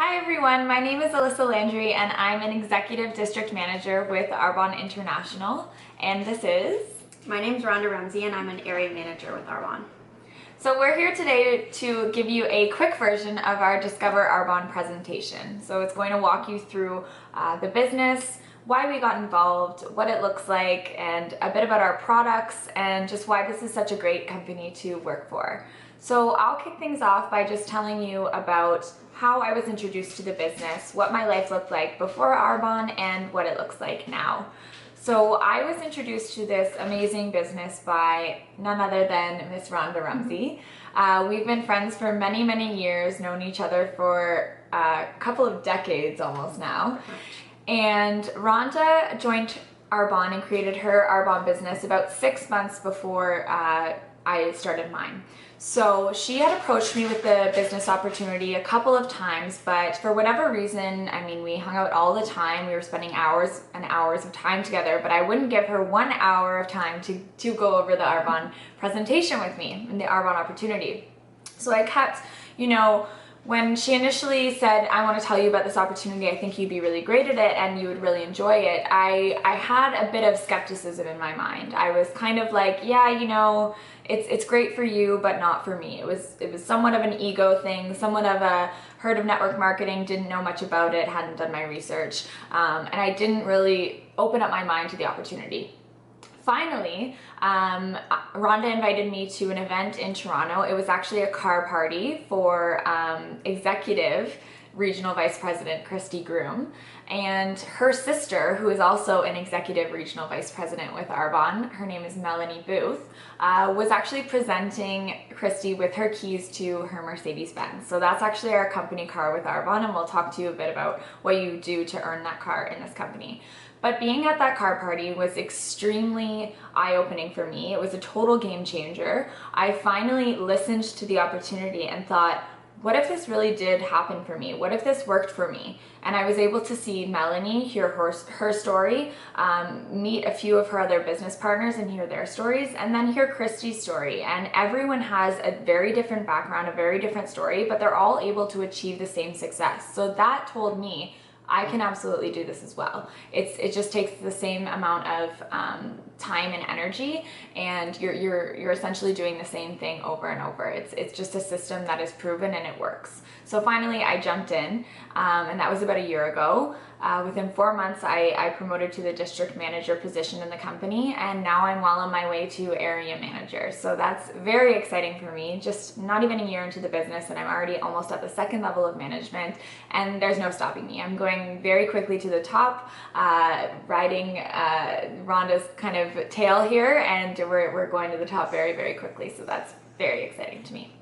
Hi everyone, my name is Alissa Landry and I'm an Executive District Manager with Arbonne International, and this is... My name is Rhonda Ramsey and I'm an Area Manager with Arbonne. So we're here today to give you a quick version of our Discover Arbonne presentation. So it's going to walk you through the business, why we got involved, what it looks like, and a bit about our products and just why this is such a great company to work for. So I'll kick things off by just telling you about how I was introduced to the business, what my life looked like before Arbonne, and what it looks like now. So I was introduced to this amazing business by none other than Miss Rhonda Ramsey. We've been friends for many, many years, known each other for a couple of decades almost now. And Rhonda joined Arbonne and created her Arbonne business about 6 months before I started mine. So she had approached me with the business opportunity a couple of times, but for whatever reason, I mean, we hung out all the time. We were spending hours and hours of time together, but I wouldn't give her 1 hour of time to go over the Arbonne presentation with me and the Arbonne opportunity. So I kept, when she initially said, I want to tell you about this opportunity, I think you'd be really great at it and you would really enjoy it, I had a bit of skepticism in my mind. I was kind of like, yeah, it's great for you, but not for me. It was somewhat of an ego thing, somewhat of a heard of network marketing, didn't know much about it, hadn't done my research, and I didn't really open up my mind to the opportunity. Finally, Rhonda invited me to an event in Toronto. It was actually a car party for Executive Regional Vice President Christy Groom, and her sister, who is also an Executive Regional Vice President with Arbonne, her name is Melanie Booth, was actually presenting Christy with her keys to her Mercedes-Benz. So that's actually our company car with Arbonne, and we'll talk to you a bit about what you do to earn that car in this company. But being at that car party was extremely eye-opening for me. It was a total game changer. I finally listened to the opportunity and thought, what if this really did happen for me? What if this worked for me? And I was able to see Melanie, hear her story, meet a few of her other business partners and hear their stories, and then hear Christy's story. And everyone has a very different background, a very different story, but they're all able to achieve the same success. So that told me I can absolutely do this as well. It just takes the same amount of time and energy, and you're essentially doing the same thing over and over. It's just a system that is proven and it works. So finally I jumped in, and that was about a year ago. Within 4 months I promoted to the district manager position in the company, and now I'm well on my way to area manager. So that's very exciting for me. Just not even a year into the business and I'm already almost at the second level of management, and there's no stopping me. I'm going very quickly to the top, riding Rhonda's kind of tail here, and we're going to the top very, very quickly. So that's very exciting to me.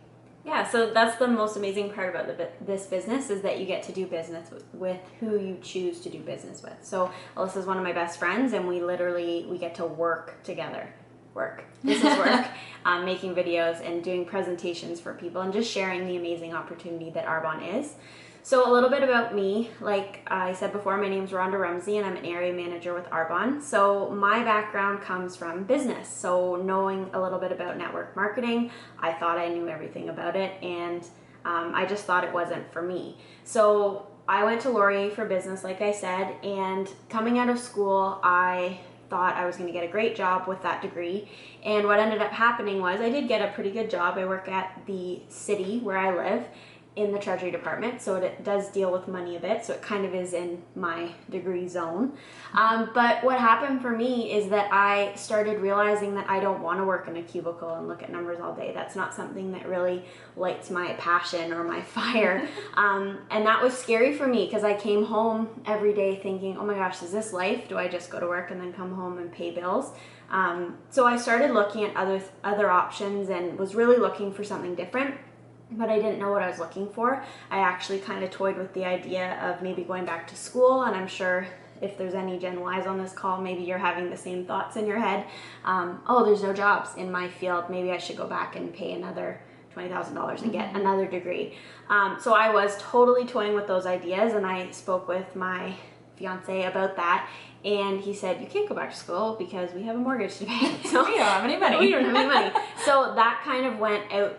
Yeah, so that's the most amazing part about this business, is that you get to do business with who you choose to do business with. So Alissa is one of my best friends, and we get to work together. This is work, making videos and doing presentations for people and just sharing the amazing opportunity that Arbonne is. So a little bit about me. Like I said before, my name is Rhonda Ramsey and I'm an area manager with Arbonne. So my background comes from business. So knowing a little bit about network marketing, I thought I knew everything about it, and I just thought it wasn't for me. So I went to Laurier for business, like I said, and coming out of school, I thought I was going to get a great job with that degree. And what ended up happening was I did get a pretty good job. I work at the city where I live in the Treasury Department, so it does deal with money a bit, so it kind of is in my degree zone. But what happened for me is that I started realizing that I don't want to work in a cubicle and look at numbers all day. That's not something that really lights my passion or my fire. And that was scary for me, because I came home every day thinking, oh my gosh, is this life? Do I just go to work and then come home and pay bills? So I started looking at other options and was really looking for something different, but I didn't know what I was looking for. I actually kind of toyed with the idea of maybe going back to school, and I'm sure if there's any Gen Ys on this call, maybe you're having the same thoughts in your head. Oh, there's no jobs in my field. Maybe I should go back and pay another $20,000 and get another degree. So I was totally toying with those ideas, and I spoke with my fiance about that. And he said, you can't go back to school because we have a mortgage to pay. So we don't have any money. We don't have any money. So that kind of went out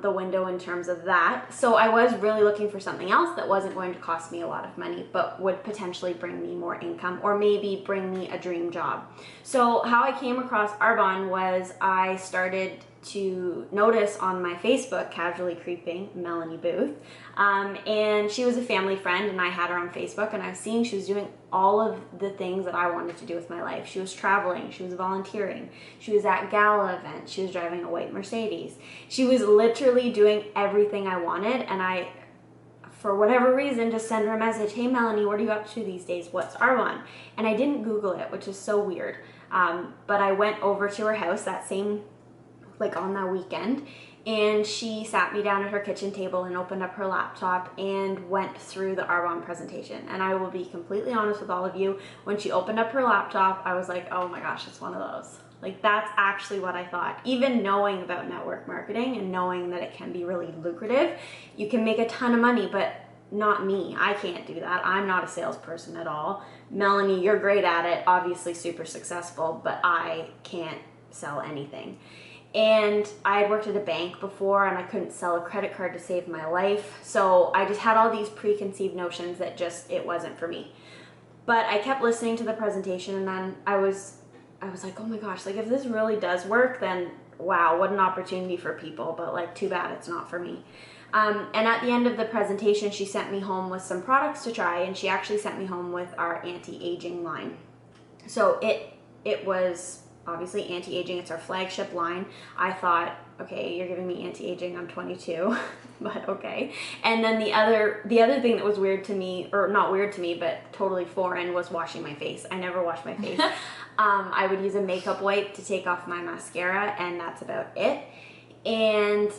the window in terms of that. So I was really looking for something else that wasn't going to cost me a lot of money, but would potentially bring me more income or maybe bring me a dream job. So how I came across Arbonne was I started to notice on my Facebook, casually creeping, Melanie Booth. And she was a family friend, and I had her on Facebook, and I was seeing she was doing all of the things that I wanted to do with my life. She was traveling, she was volunteering, she was at gala events, she was driving a white Mercedes. She was literally doing everything I wanted, and I, for whatever reason, just send her a message, hey Melanie, what are you up to these days? What's Arbonne? And I didn't Google it, which is so weird. But I went over to her house that same, like on that weekend, and she sat me down at her kitchen table and opened up her laptop and went through the Arbonne presentation. And I will be completely honest with all of you, when she opened up her laptop, I was like, oh my gosh, it's one of those. Like, that's actually what I thought. Even knowing about network marketing and knowing that it can be really lucrative, you can make a ton of money, but not me. I can't do that. I'm not a salesperson at all. Melanie, you're great at it, obviously super successful, but I can't sell anything. And I had worked at a bank before, and I couldn't sell a credit card to save my life. So I just had all these preconceived notions that just, it wasn't for me. But I kept listening to the presentation, and then I was like, oh my gosh, like if this really does work, then wow, what an opportunity for people, but like too bad it's not for me. And at the end of the presentation, she sent me home with some products to try, and she actually sent me home with our anti-aging line. So it was obviously anti-aging, it's our flagship line. I thought, okay, you're giving me anti-aging, I'm 22, but okay. And then the other thing that was weird to me, or not weird to me, but totally foreign, was washing my face. I never wash my face. I would use a makeup wipe to take off my mascara, and that's about it. And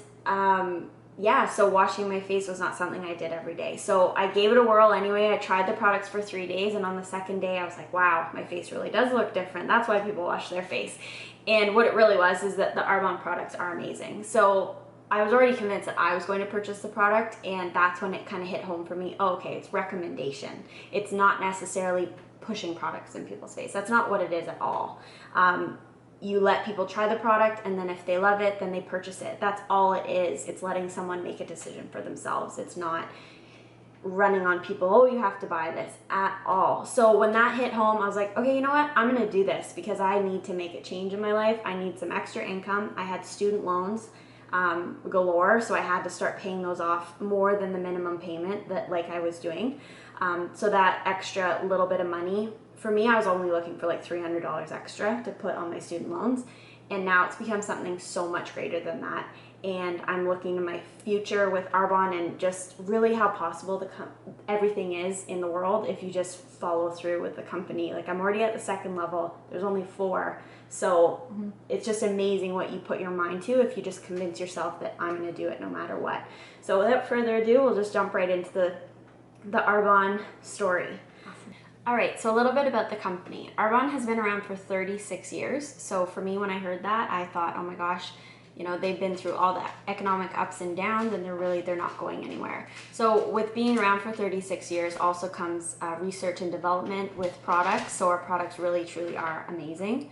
yeah, so washing my face was not something I did every day. So I gave it a whirl anyway. I tried the products for 3 days, and on the second day I was like, wow, my face really does look different. That's why people wash their face. And what it really was is that the Arbonne products are amazing. So I was already convinced that I was going to purchase the product, and that's when it kind of hit home for me. Oh, okay, it's recommendation. It's not necessarily pushing products in people's face. That's not what it is at all. You let people try the product, and then if they love it, then they purchase it. That's all it is. It's letting someone make a decision for themselves. It's not running on people, oh, you have to buy this, at all. So when that hit home, I was like, okay, you know what? I'm gonna do this because I need to make a change in my life. I need some extra income. I had student loans galore, so I had to start paying those off more than the minimum payment that like I was doing. So that extra little bit of money, for me, I was only looking for like $300 extra to put on my student loans, and now it's become something so much greater than that. And I'm looking to my future with Arbonne and just really how possible everything is in the world if you just follow through with the company. Like, I'm already at the second level. There's only 4. So it's just amazing what you put your mind to if you just convince yourself that I'm going to do it no matter what. So without further ado, we'll just jump right into the Arbonne story. All right, so a little bit about the company. Arbonne has been around for 36 years. So for me, when I heard that, I thought, oh my gosh, you know, they've been through all the economic ups and downs, and they're not going anywhere. So with being around for 36 years also comes research and development with products. So our products really, truly are amazing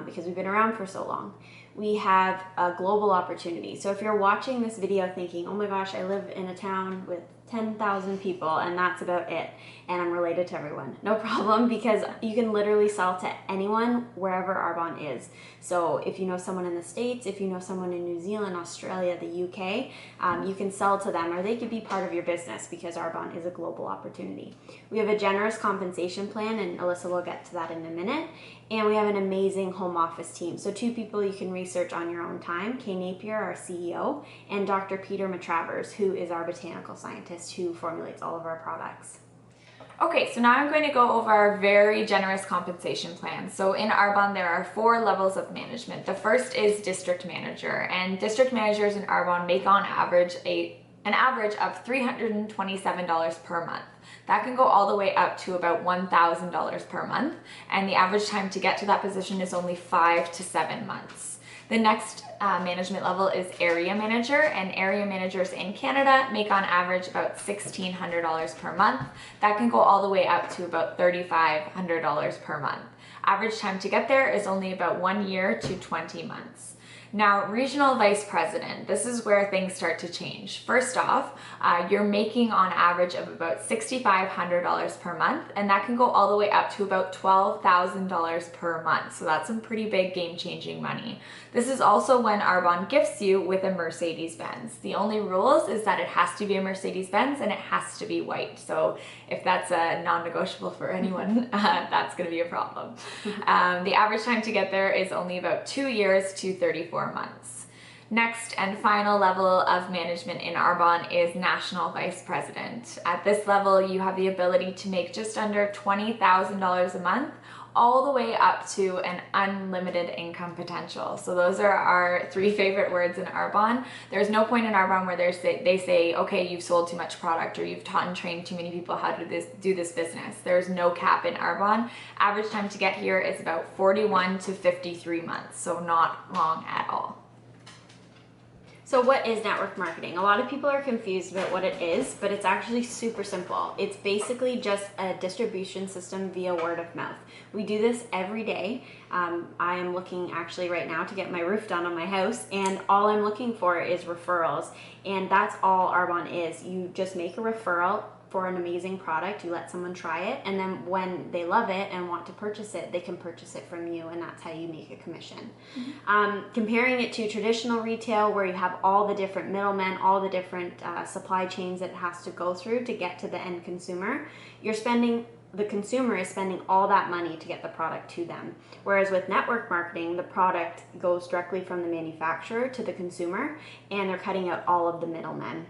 because we've been around for so long. We have a global opportunity. So if you're watching this video thinking, oh my gosh, I live in a town with 10,000 people and that's about it, and I'm related to everyone. No problem, because you can literally sell to anyone wherever Arbonne is. So if you know someone in the States, if you know someone in New Zealand, Australia, the UK, you can sell to them, or they could be part of your business because Arbonne is a global opportunity. We have a generous compensation plan, and Alissa will get to that in a minute. And we have an amazing home office team. So 2 people you can research on your own time, Kay Napier, our CEO, and Dr. Peter Matravers, who is our botanical scientist who formulates all of our products. Okay, so now I'm going to go over our very generous compensation plan. So in Arbonne, there are 4 levels of management. The first is district manager, and district managers in Arbonne make on average an average of $327 per month. That can go all the way up to about $1,000 per month, and the average time to get to that position is only 5 to 7 months. The next management level is area manager, and area managers in Canada make on average about $1,600 per month. That can go all the way up to about $3,500 per month. Average time to get there is only about 1 year to 20 months. Now, regional vice president, this is where things start to change. First off, you're making on average of about $6,500 per month, and that can go all the way up to about $12,000 per month. So that's some pretty big game-changing money. This is also when Arbonne gifts you with a Mercedes-Benz. The only rules is that it has to be a Mercedes-Benz and it has to be white. So if that's a non-negotiable for anyone, that's going to be a problem. The average time to get there is only about 2 years to 34 months. Next and final level of management in Arbonne is national vice president. At this level, you have the ability to make just under $20,000 a month, all the way up to an unlimited income potential. So those are our 3 favorite words in Arbonne. There's no point in Arbonne where they say, okay, you've sold too much product or you've taught and trained too many people how to do this business. There's no cap in Arbonne. Average time to get here is about 41 to 53 months, so not long at all. So what is network marketing? A lot of people are confused about what it is, but it's actually super simple. It's basically just a distribution system via word of mouth. We do this every day. I am looking actually right now to get my roof done on my house, and all I'm looking for is referrals. And that's all Arbonne is. You just make a referral for an amazing product, you let someone try it, and then when they love it and want to purchase it, they can purchase it from you, and that's how you make a commission. Comparing it to traditional retail, where you have all the different middlemen, all the different supply chains that it has to go through to get to the end consumer, the consumer is spending all that money to get the product to them. Whereas with network marketing, the product goes directly from the manufacturer to the consumer, and they're cutting out all of the middlemen.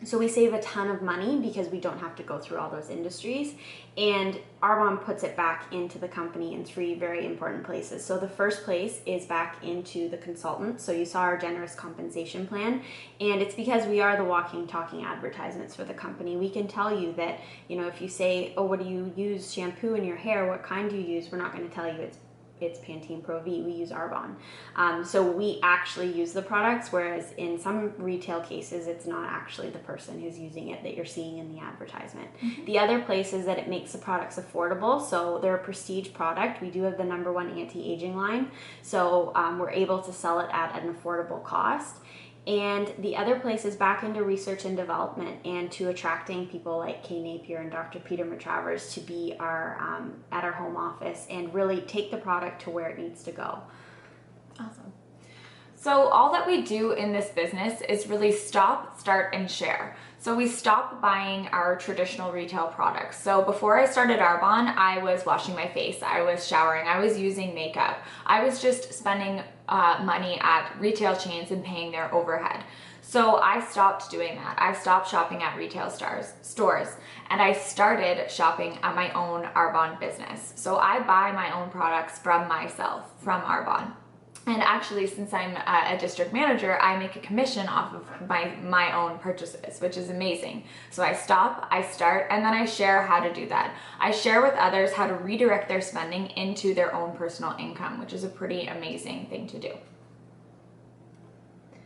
So we save a ton of money because we don't have to go through all those industries, and Arbonne puts it back into the company in 3 very important places. So the first place is back into the consultant. So you saw our generous compensation plan, and it's because we are the walking, talking advertisements for the company. We can tell you that, if you say, oh, what do you use shampoo in your hair? What kind do you use? We're not going to tell you it's Pantene Pro V, we use Arbonne. So we actually use the products, whereas in some retail cases, it's not actually the person who's using it that you're seeing in the advertisement. The other place is that it makes the products affordable. So they're a prestige product. We do have the #1 anti-aging line. So we're able to sell it at an affordable cost. And the other place is back into research and development and to attracting people like Kay Napier and Dr. Peter Matravers to be at our home office and really take the product to where it needs to go. Awesome. So all that we do in this business is really stop, start, and share. So we stop buying our traditional retail products. So before I started Arbonne, I was washing my face, I was showering, I was using makeup. I was just spending money at retail chains and paying their overhead. So I stopped doing that. I stopped shopping at retail stores, and I started shopping at my own Arbonne business. So I buy my own products from myself, from Arbonne. And actually, since I'm a district manager, I make a commission off of my own purchases, which is amazing. So I stop, I start, and then I share how to do that. I share with others how to redirect their spending into their own personal income, which is a pretty amazing thing to do.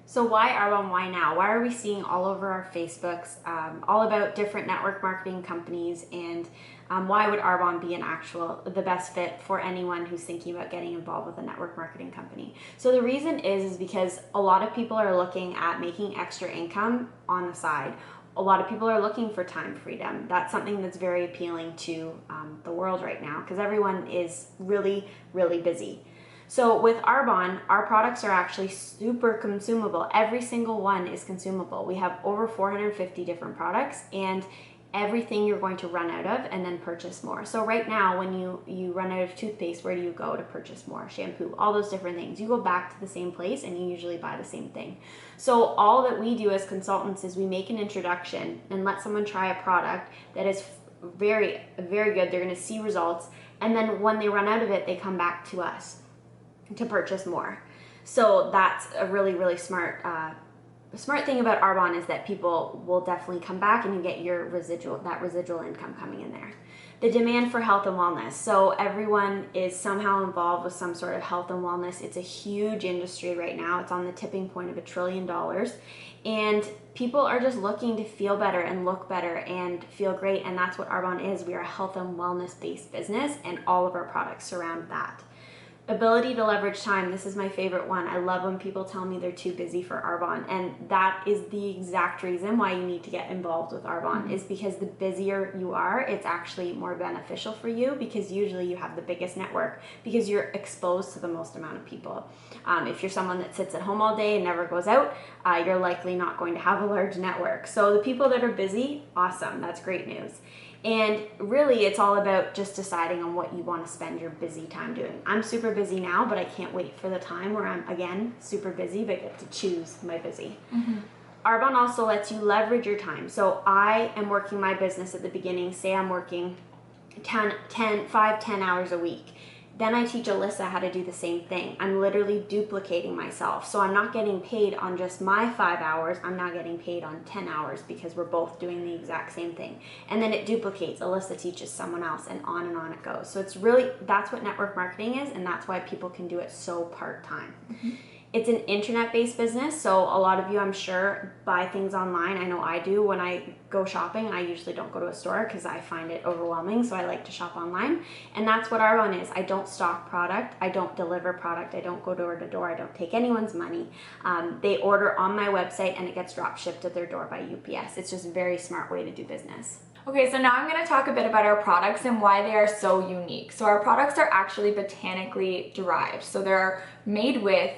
So why Arbonne, why now? Why are we seeing all over our Facebooks all about different network marketing companies, and why would Arbonne be the best fit for anyone who's thinking about getting involved with a network marketing company? So the reason is because a lot of people are looking at making extra income on the side. A lot of people are looking for time freedom. That's something that's very appealing to the world right now because everyone is really, really busy. So with Arbonne, our products are actually super consumable. Every single one is consumable. We have over 450 different products, and everything you're going to run out of and then purchase more. So right now, when you run out of toothpaste, where do you go to purchase more? Shampoo, all those different things. You go back to the same place and you usually buy the same thing. So all that we do as consultants is we make an introduction and let someone try a product that is very, very good. They're gonna see results. And then when they run out of it, they come back to us to purchase more. So that's a really, really smart smart thing about Arbonne is that people will definitely come back and you get your residual income coming in there. The demand for health and wellness. So everyone is somehow involved with some sort of health and wellness. It's a huge industry right now. It's on the tipping point of $1 trillion. And people are just looking to feel better and look better and feel great. And that's what Arbonne is. We are a health and wellness based business, and all of our products surround that. Ability to leverage time. This is my favorite one. I love when people tell me they're too busy for Arbonne, and that is the exact reason why you need to get involved with Arbonne, is because the busier you are, it's actually more beneficial for you, because usually you have the biggest network because you're exposed to the most amount of people. If you're someone that sits at home all day and never goes out, you're likely not going to have a large network. So the people that are busy, awesome, that's great news. And really, it's all about just deciding on what you want to spend your busy time doing. I'm super busy now, but I can't wait for the time where I'm, again, super busy, but get to choose my busy. Arbonne also lets you leverage your time. So I am working my business at the beginning. Say I'm working 10 hours a week. Then I teach Alissa how to do the same thing. I'm literally duplicating myself. So I'm not getting paid on just my 5 hours. I'm now getting paid on 10 hours because we're both doing the exact same thing. And then it duplicates. Alissa teaches someone else, and on it goes. So it's really, that's what network marketing is, and that's why people can do it so part-time. It's an internet-based business, so a lot of you, I'm sure, buy things online. I know I do. When I go shopping, I usually don't go to a store because I find it overwhelming, so I like to shop online. And that's what Arbonne is. I don't stock product. I don't deliver product. I don't go door to door. I don't take anyone's money. They order on my website, and it gets drop shipped at their door by UPS. It's just a very smart way to do business. Okay, so now I'm going to talk a bit about our products and why they are so unique. So our products are actually botanically derived. So they're made with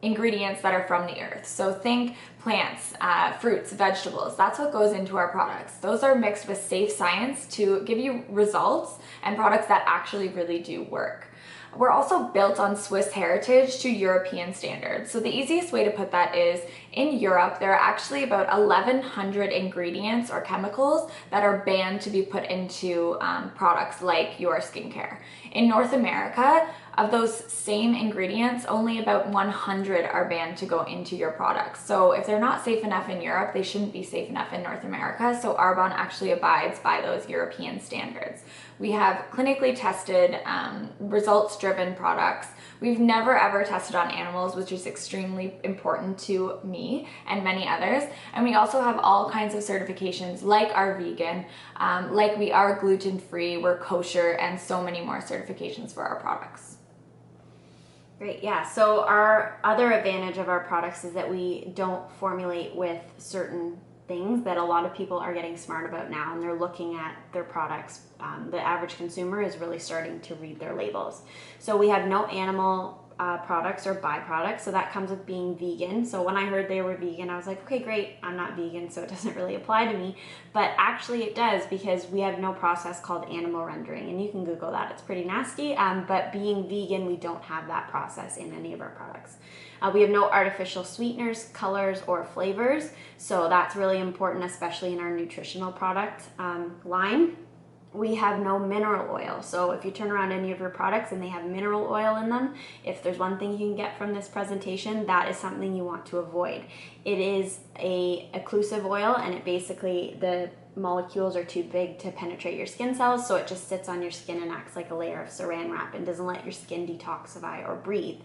ingredients that are from the earth. So think plants, fruits, vegetables. That's what goes into our products. Those are mixed with safe science to give you results and products that actually really do work. We're also built on Swiss heritage to European standards. So the easiest way to put that is, in Europe, there are actually about 1,100 ingredients or chemicals that are banned to be put into products like your skincare. In North America, of those same ingredients, only about 100 are banned to go into your products. So if they're not safe enough in Europe, they shouldn't be safe enough in North America. So Arbonne actually abides by those European standards. We have clinically tested, results-driven products. We've never ever tested on animals, which is extremely important to me and many others. And we also have all kinds of certifications, like our vegan, like we are gluten-free, we're kosher, and so many more certifications for our products. Great, yeah. So our other advantage of our products is that we don't formulate with certain things that a lot of people are getting smart about now, and they're looking at their products. The average consumer is really starting to read their labels. So we have no animal products or byproducts, so that comes with being vegan. So when I heard they were vegan, I was like, okay, great, I'm not vegan, so it doesn't really apply to me. But actually it does, because we have no process called animal rendering, and you can Google that, it's pretty nasty. But being vegan, we don't have that process in any of our products. We have no artificial sweeteners, colors, or flavors, so that's really important, especially in our nutritional product line. We have no mineral oil. So if you turn around any of your products and they have mineral oil in them, if there's one thing you can get from this presentation, that is something you want to avoid. It is a occlusive oil, and it basically, the molecules are too big to penetrate your skin cells, so it just sits on your skin and acts like a layer of saran wrap and doesn't let your skin detoxify or breathe.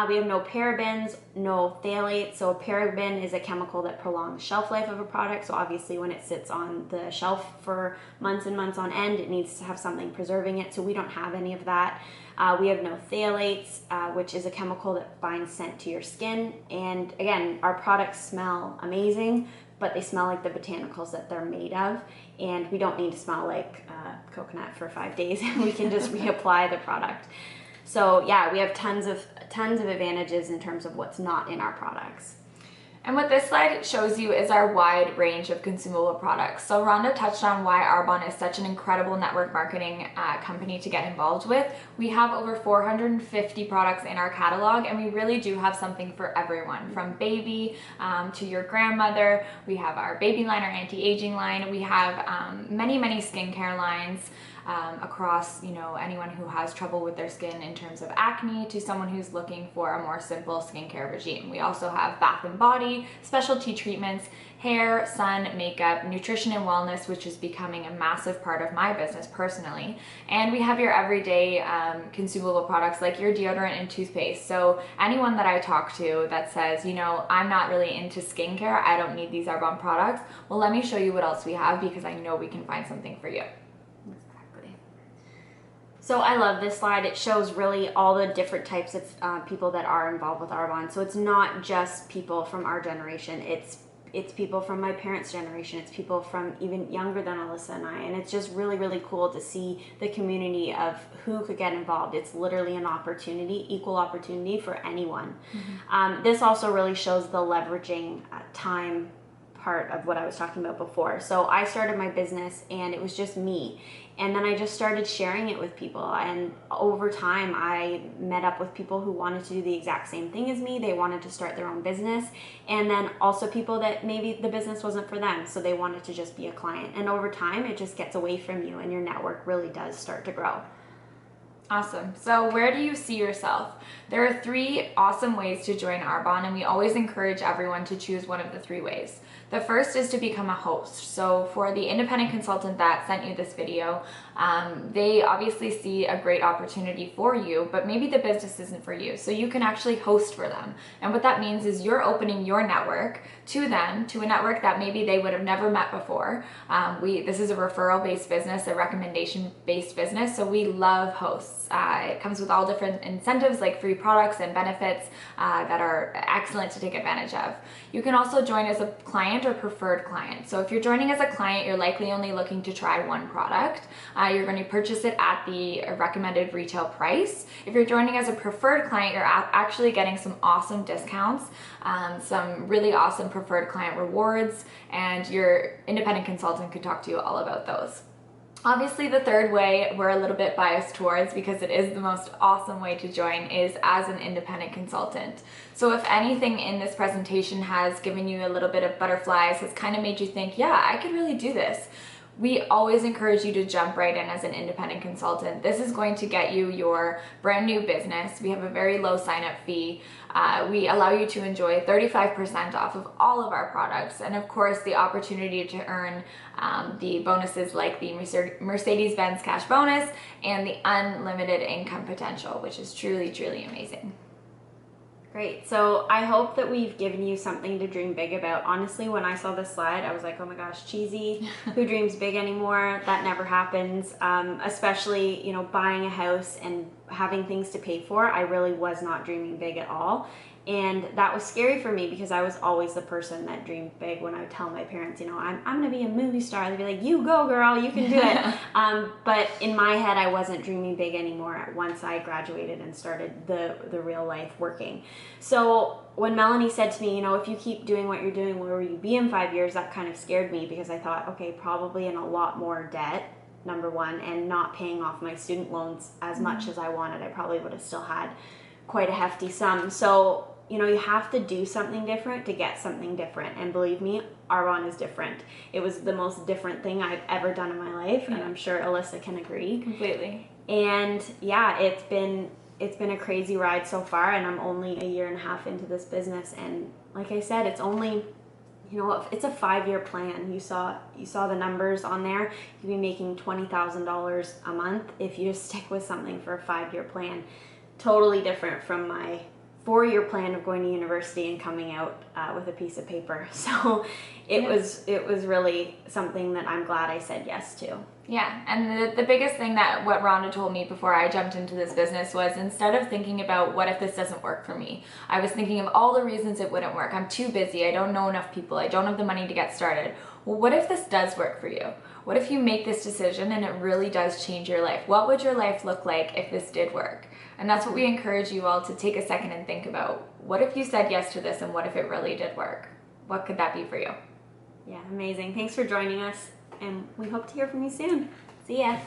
We have no parabens, no phthalates. So a paraben is a chemical that prolongs the shelf life of a product. So obviously when it sits on the shelf for months and months on end, it needs to have something preserving it. So we don't have any of that. We have no phthalates, which is a chemical that binds scent to your skin. And again, our products smell amazing, but they smell like the botanicals that they're made of. And we don't need to smell like coconut for 5 days. We can just reapply the product. So yeah, we have tons of advantages in terms of what's not in our products. And what this slide shows you is our wide range of consumable products. So Rhonda touched on why Arbonne is such an incredible network marketing company to get involved with. We have over 450 products in our catalog, and we really do have something for everyone, from baby to your grandmother. We have our baby line, our anti-aging line. We have many skincare lines. across, you know, anyone who has trouble with their skin in terms of acne to someone who's looking for a more simple skincare regime. We also have bath and body, specialty treatments, hair, sun, makeup, nutrition and wellness, which is becoming a massive part of my business personally. And we have your everyday consumable products like your deodorant and toothpaste. So anyone that I talk to that says, you know, I'm not really into skincare, I don't need these Arbonne products, well, let me show you what else we have, because I know we can find something for you. Exactly. So I love this slide. It shows really all the different types of people that are involved with Arbonne. So it's not just people from our generation. It's people from my parents' generation. It's people from even younger than Alissa and I. And it's just really, really cool to see the community of who could get involved. It's literally an opportunity, equal opportunity for anyone. This also really shows the leveraging time part of what I was talking about before. So I started my business and it was just me. And then I just started sharing it with people. And over time, I met up with people who wanted to do the exact same thing as me. They wanted to start their own business. And then also people that maybe the business wasn't for them, so they wanted to just be a client. And over time, it just gets away from you and your network really does start to grow. Awesome. So where do you see yourself? There are 3 awesome ways to join Arbonne, and we always encourage everyone to choose one of the 3 ways. The first is to become a host. So for the independent consultant that sent you this video, they obviously see a great opportunity for you, but maybe the business isn't for you. So you can actually host for them. And what that means is you're opening your network to them, to a network that maybe they would have never met before. This is a referral-based business, a recommendation-based business, so we love hosts. It comes with all different incentives like free products and benefits that are excellent to take advantage of. You can also join as a client or preferred client. So if you're joining as a client, you're likely only looking to try one product. You're going to purchase it at the recommended retail price. If you're joining as a preferred client, you're actually getting some awesome discounts, some really awesome preferred client rewards, and your independent consultant could talk to you all about those. Obviously, the third way we're a little bit biased towards, because it is the most awesome way to join, is as an independent consultant. So if anything in this presentation has given you a little bit of butterflies, has kind of made you think, yeah, I could really do this, we always encourage you to jump right in as an independent consultant. This is going to get you your brand new business. We have a very low sign-up fee. We allow you to enjoy 35% off of all of our products, and of course the opportunity to earn the bonuses like the Mercedes-Benz cash bonus and the unlimited income potential, which is truly, truly amazing. Great. So I hope that we've given you something to dream big about. Honestly, when I saw this slide, I was like, oh my gosh, cheesy. Who dreams big anymore? That never happens. Especially, you know, buying a house and having things to pay for. I really was not dreaming big at all. And that was scary for me because I was always the person that dreamed big. When I would tell my parents, you know, I'm going to be a movie star, they'd be like, you go girl, you can do it. But in my head, I wasn't dreaming big anymore once I graduated and started the real life working. So when Melanie said to me, you know, if you keep doing what you're doing, where will you be in 5 years? That kind of scared me because I thought, okay, probably in a lot more debt, number one, and not paying off my student loans as much as I wanted. I probably would have still had quite a hefty sum. So, you know, you have to do something different to get something different. And believe me, Arbonne is different. It was the most different thing I've ever done in my life. And I'm sure Alissa can agree. Completely. And yeah, it's been a crazy ride so far. And I'm only a year and a half into this business. And like I said, it's only, you know, it's a 5-year plan. You saw the numbers on there. You'd be making $20,000 a month if you just stick with something for a 5-year plan. Totally different from my 4-year plan of going to university and coming out with a piece of paper. So it was really something that I'm glad I said yes to. Yeah, and the biggest thing that what Rhonda told me before I jumped into this business was, instead of thinking about what if this doesn't work for me, I was thinking of all the reasons it wouldn't work. I'm too busy, I don't know enough people, I don't have the money to get started. Well, what if this does work for you? What if you make this decision and it really does change your life? What would your life look like if this did work? And that's what we encourage you all to take a second and think about. What if you said yes to this, and what if it really did work? What could that be for you? Yeah, amazing. Thanks for joining us, and we hope to hear from you soon. See ya.